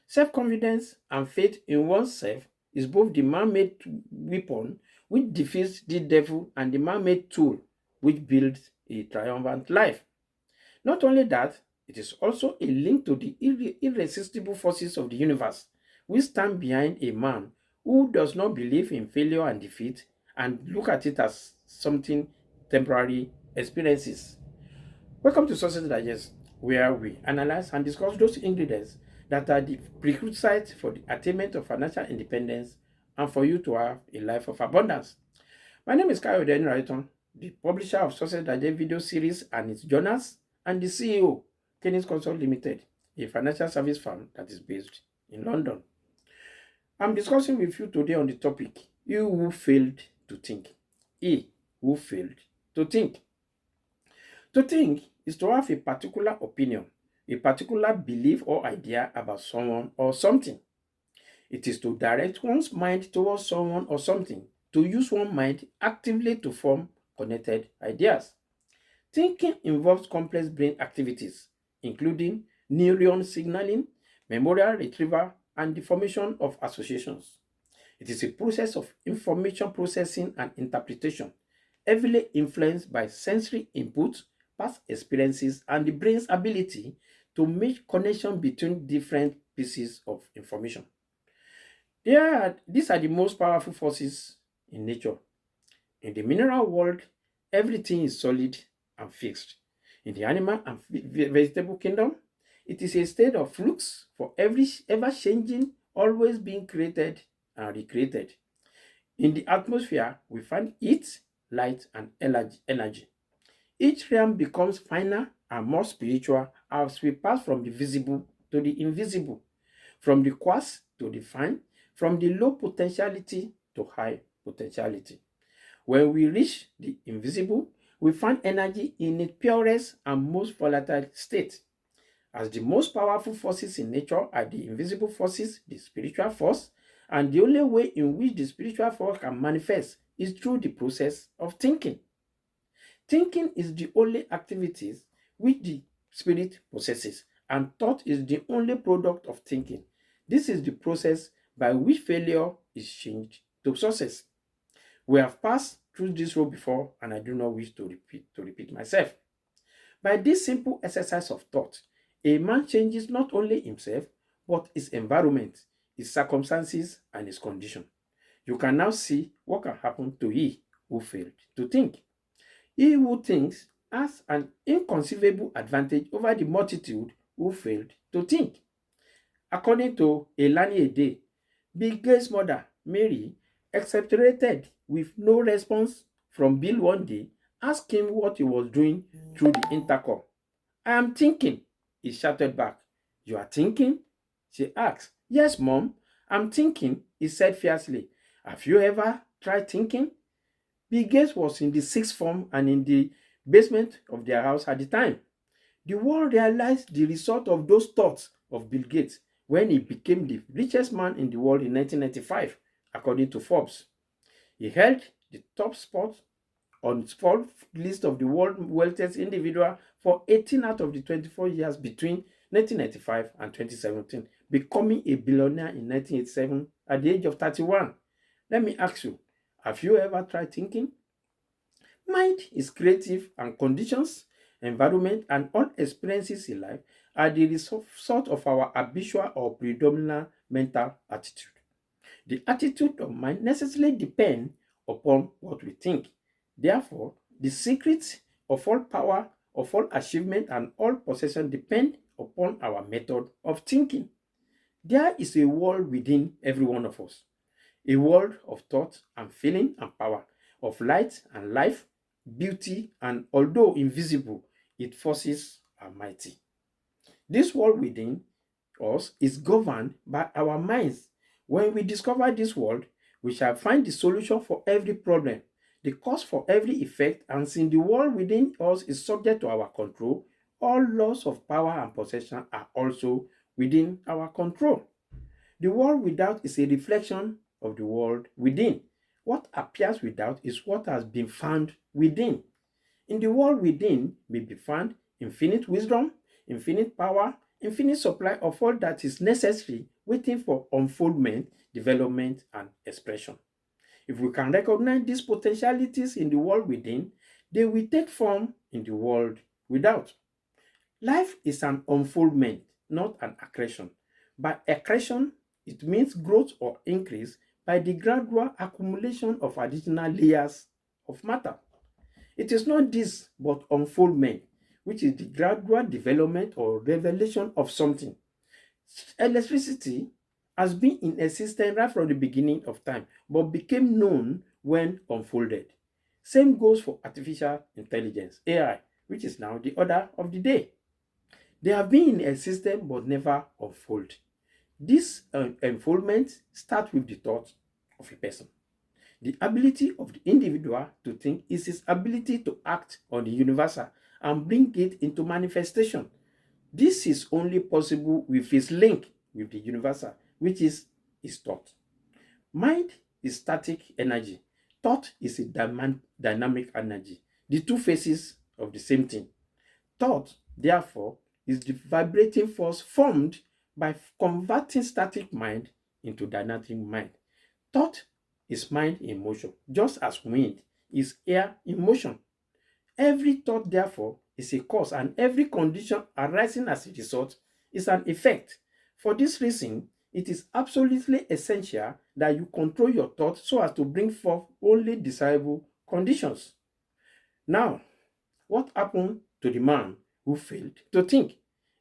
Self-confidence and faith in oneself is both the man-made weapon which defeats the devil and the man-made tool which builds a triumphant life. Not only that, it is also a link to the irresistible forces of the universe which stand behind a man who does not believe in failure and defeat and look at it as something temporary experiences. Welcome to Success Digest, where we analyze and discuss those ingredients that are the prerequisites for the attainment of financial independence and for you to have a life of abundance. My name is Kyle Rayton, the publisher of Success Digest video series and its journals, and the CEO, Kenneth Consult Limited, a financial service firm that is based in London. I'm discussing with you today on the topic, You Who Failed to Think. He who failed to think. To think is to have a particular opinion, a particular belief or idea about someone or something. It is to direct one's mind towards someone or something, to use one's mind actively to form connected ideas. Thinking involves complex brain activities, including neuron signaling, memorial retrieval, and the formation of associations. It is a process of information processing and interpretation, heavily influenced by sensory input, past experiences, and the brain's ability to make connection between different pieces of information. These are the most powerful forces in nature. In the mineral world, everything is solid and fixed. In the animal and vegetable kingdom, it is a state of flux for every ever changing, always being created and recreated. In the atmosphere, we find heat, light, and energy. Each realm becomes finer and more spiritual as we pass from the visible to the invisible, from the coarse to the fine, from the low potentiality to high potentiality. When we reach the invisible, we find energy in its purest and most volatile state. As the most powerful forces in nature are the invisible forces, the spiritual force, and the only way in which the spiritual force can manifest is through the process of thinking. Thinking is the only activities which the spirit possesses, and thought is the only product of thinking. This is the process by which failure is changed to success. We have passed through this road before, and I do not wish to repeat myself. By this simple exercise of thought, a man changes not only himself, but his environment, his circumstances, and his condition. You can now see what can happen to he who failed to think. He who thinks has an inconceivable advantage over the multitude who failed to think. According to Elani Ede, Bill Gates' mother, Mary, exasperated with no response from Bill one day, asked him what he was doing through the intercom. I am thinking, he shouted back. You are thinking? She asked. Yes, Mom, I'm thinking, he said fiercely. Have you ever tried thinking? Bill Gates was in the sixth form and in the basement of their house at the time. The world realized the result of those thoughts of Bill Gates when he became the richest man in the world in 1995, according to Forbes. He held the top spot on its fourth list of the world wealthiest individual for 18 out of the 24 years between 1995 and 2017, becoming a billionaire in 1987 at the age of 31. Let me ask you, have you ever tried thinking? Mind is creative, and conditions, environment, and all experiences in life are the result of our habitual or predominant mental attitude. The attitude of mind necessarily depends upon what we think. Therefore, the secret of all power, of all achievement, and all possession depend upon our method of thinking. There is a world within every one of us, a world of thought and feeling and power, of light and life, beauty, and although invisible, its forces are mighty. This world within us is governed by our minds. When we discover this world, we shall find the solution for every problem, the cause for every effect, and since the world within us is subject to our control, all laws of power and possession are also within our control. The world without is a reflection of the world within. What appears without is what has been found within. In the world within may be found infinite wisdom, infinite power, infinite supply of all that is necessary, waiting for unfoldment, development, and expression. If we can recognize these potentialities in the world within, they will take form in the world without. Life is an unfoldment, not an accretion. By accretion, it means growth or increase by the gradual accumulation of additional layers of matter. It is not this, but unfoldment, which is the gradual development or revelation of something. Electricity has been in existence right from the beginning of time, but became known when unfolded. Same goes for artificial intelligence, AI, which is now the order of the day. They have been in existence but never unfold. This unfoldment starts with the thought of a person. The ability of the individual to think is his ability to act on the universal and bring it into manifestation. This is only possible with his link with the universal, which is his thought. Mind is static energy. Thought is a dynamic energy. The two faces of the same thing. Thought, therefore, is the vibrating force formed by converting static mind into dynamic mind. Thought is mind in motion, just as wind is air in motion. Every thought, therefore, is a cause, and every condition arising as a result is an effect. For this reason, it is absolutely essential that you control your thoughts so as to bring forth only desirable conditions. Now, what happened to the man who failed to think?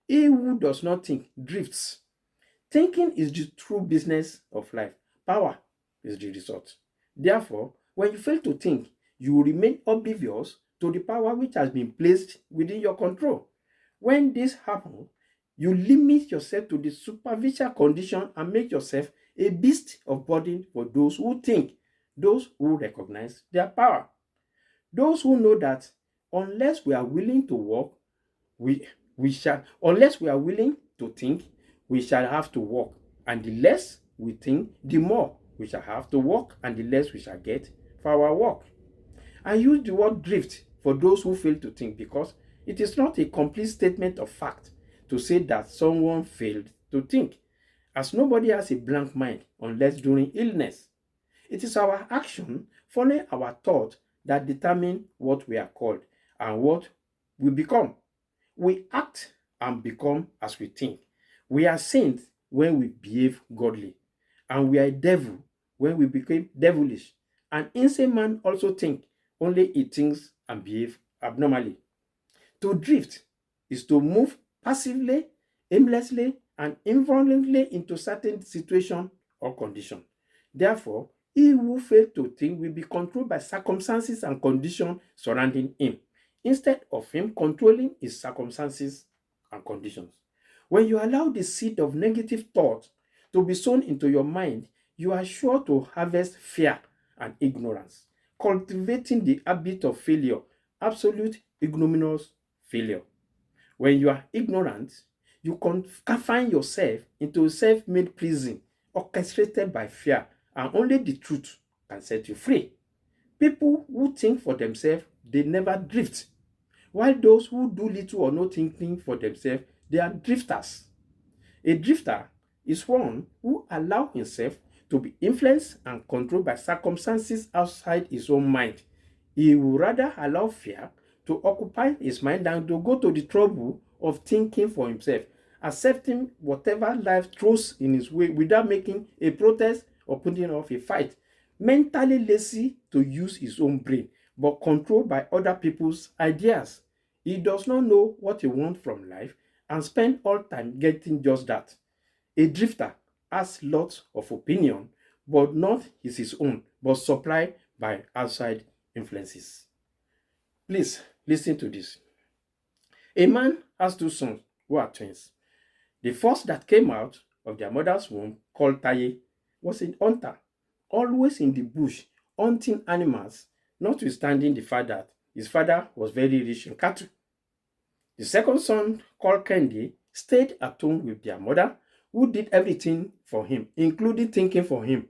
He who does not think drifts. Thinking is the true business of life. Power is the result. Therefore, when you fail to think, you will remain oblivious to the power which has been placed within your control. When this happens, you limit yourself to the superficial condition and make yourself a beast of burden for those who think, those who recognize their power. Those who know that unless we are willing to walk, unless we are willing to think, we shall have to walk. And the less we think, the more we shall have to walk, and the less we shall get for our work. I use the word drift for those who fail to think because it is not a complete statement of fact to say that someone failed to think, as nobody has a blank mind unless during illness. It is our action following our thought that determine what we are called and what we become. We act and become as we think. We are saints when we behave godly, and we are devil when we become devilish. An insane man also think, only he thinks and behave abnormally. To drift is to move passively, aimlessly, and involuntarily into certain situation or condition. Therefore, he who fails to think will be controlled by circumstances and conditions surrounding him, instead of him controlling his circumstances and conditions. When you allow the seed of negative thought to be sown into your mind, you are sure to harvest fear and ignorance, cultivating the habit of failure, absolute ignominious failure. When you are ignorant, you confine yourself into a self-made prison orchestrated by fear, and only the truth can set you free. People who think for themselves, they never drift, while those who do little or no thinking for themselves, they are drifters. A drifter is one who allows himself to be influenced and controlled by circumstances outside his own mind. He will rather allow fear to occupy his mind than to go to the trouble of thinking for himself, accepting whatever life throws in his way without making a protest or putting off a fight. Mentally lazy to use his own brain, but controlled by other people's ideas. He does not know what he wants from life and spend all time getting just that. A drifter has lots of opinion, but not his own, but supplied by outside influences. Please listen to this. A man has two sons who are twins. The first that came out of their mother's womb, called Taye, was a hunter, always in the bush, hunting animals, notwithstanding the fact that his father was very rich in cattle. The second son, called Kendi, stayed at home with their mother, who did everything for him, including thinking for him.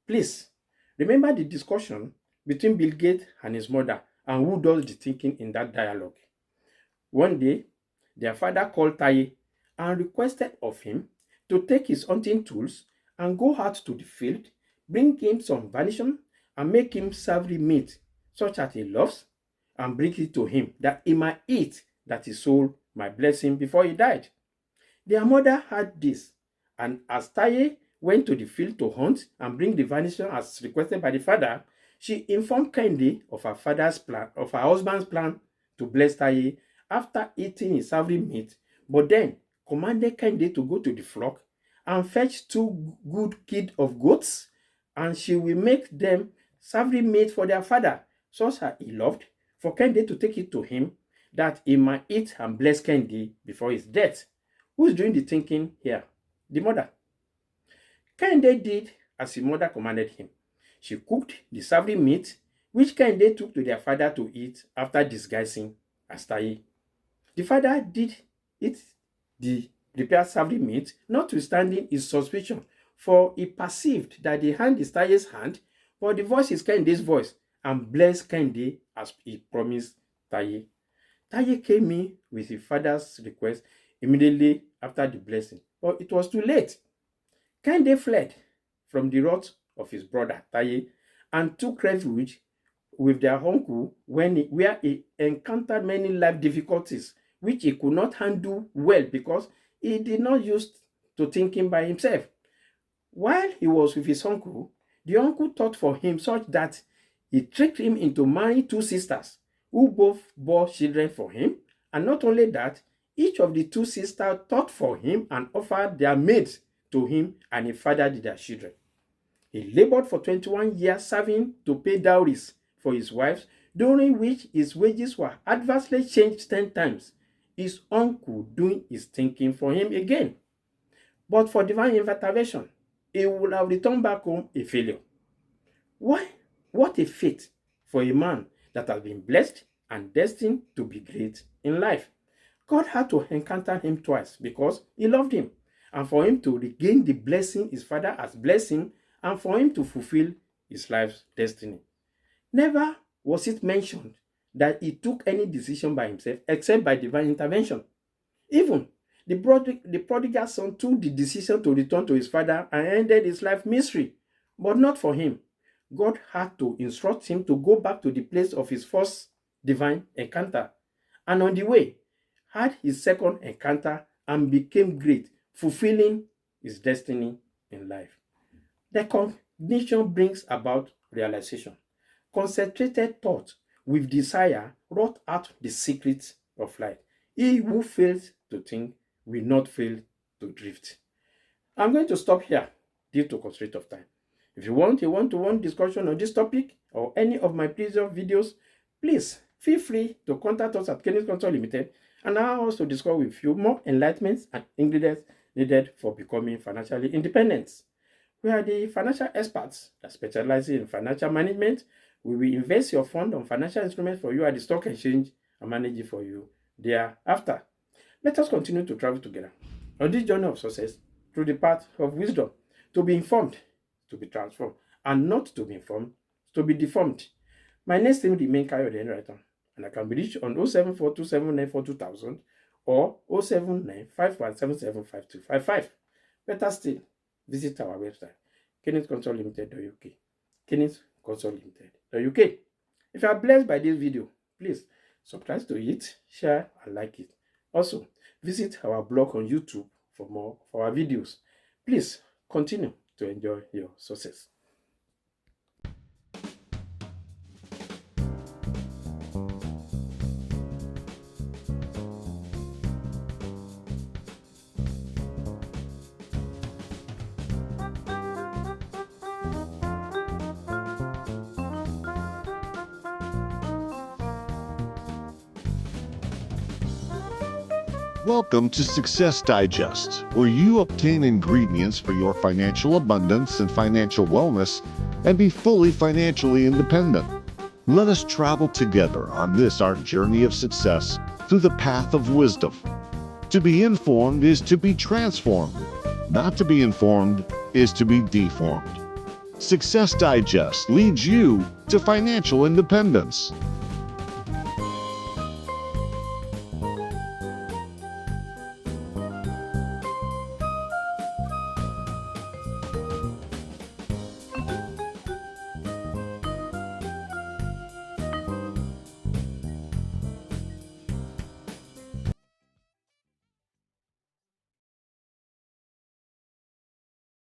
Please, remember the discussion between Bill Gates and his mother and who does the thinking in that dialogue. One day, their father called Taye and requested of him to take his hunting tools and go out to the field, bring him some venison, and make him savory meat, such as he loves, and bring it to him, that he might eat, that his soul might bless him before he died. Their mother heard this, and as Taye went to the field to hunt and bring the venison as requested by the father, she informed Kehinde of her husband's plan to bless Taye after eating his savory meat, but then commanded Kehinde to go to the flock and fetch 2 good kid of goats, and she will make them savory meat for their father, such as he loved, for Kehinde to take it to him, that he might eat and bless Kehinde before his death. Who's doing the thinking here? The mother. Kehinde did as his mother commanded him. She cooked the savory meat, which Kehinde took to their father to eat after disguising as Taye. The father did eat the prepared savory meat, notwithstanding his suspicion, for he perceived that the hand is Taye's hand, but the voice is Kehinde's voice, and blessed Kehinde as he promised Taye. Taye came in with his father's request immediately after the blessing, but it was too late. Kehinde fled from the wrath of his brother Taye and took refuge with their uncle where he encountered many life difficulties which he could not handle well because he did not used to thinking by himself. While he was with his uncle, the uncle thought for him such that he tricked him into marrying 2 sisters who both bore children for him, and not only that, each of the 2 sisters thought for him and offered their maids to him, and he fathered their children. He labored for 21 years serving to pay dowries for his wives, during which his wages were adversely changed 10 times, his uncle doing his thinking for him again. But for divine intervention, he would have returned back home a failure. Why? What a fate for a man that has been blessed and destined to be great in life. God had to encounter him twice because he loved him, and for him to regain the blessing his father has blessed him, and for him to fulfill his life's destiny. Never was it mentioned that he took any decision by himself except by divine intervention. Even the prodigal son took the decision to return to his father and ended his life misery, but not for him. God had to instruct him to go back to the place of his first divine encounter, and on the way had his second encounter and became great, fulfilling his destiny in life. Recognition brings about realization. Concentrated thought with desire wrought out the secrets of life. He who fails to think will not fail to drift. I'm going to stop here due to constraint of time. If you want a one-to-one discussion on this topic or any of my previous videos, please feel free to contact us at Kenneth Consult Limited, and allow us to discuss with you more enlightenments and ingredients needed for becoming financially independent. We are the financial experts that specialize in financial management. We will invest your fund on financial instruments for you at the stock exchange and manage it for you thereafter. Let us continue to travel together on this journey of success through the path of wisdom, to be informed, to be transformed, and not to be informed, to be deformed. My next name remains Kayode Enrighten, and I can be reached on 07427942000 or 07951775255. Better still, visit our website, kennethconsultlimited.uk. kennethconsultlimited.uk. If you are blessed by this video, please subscribe to it, share, and like it. Also, visit our blog on YouTube for more of our videos. Please continue to enjoy your success. Welcome to Success Digest, where you obtain ingredients for your financial abundance and financial wellness and be fully financially independent. Let us travel together on this our journey of success through the path of wisdom. To be informed is to be transformed. Not to be informed is to be deformed. Success Digest leads you to financial independence.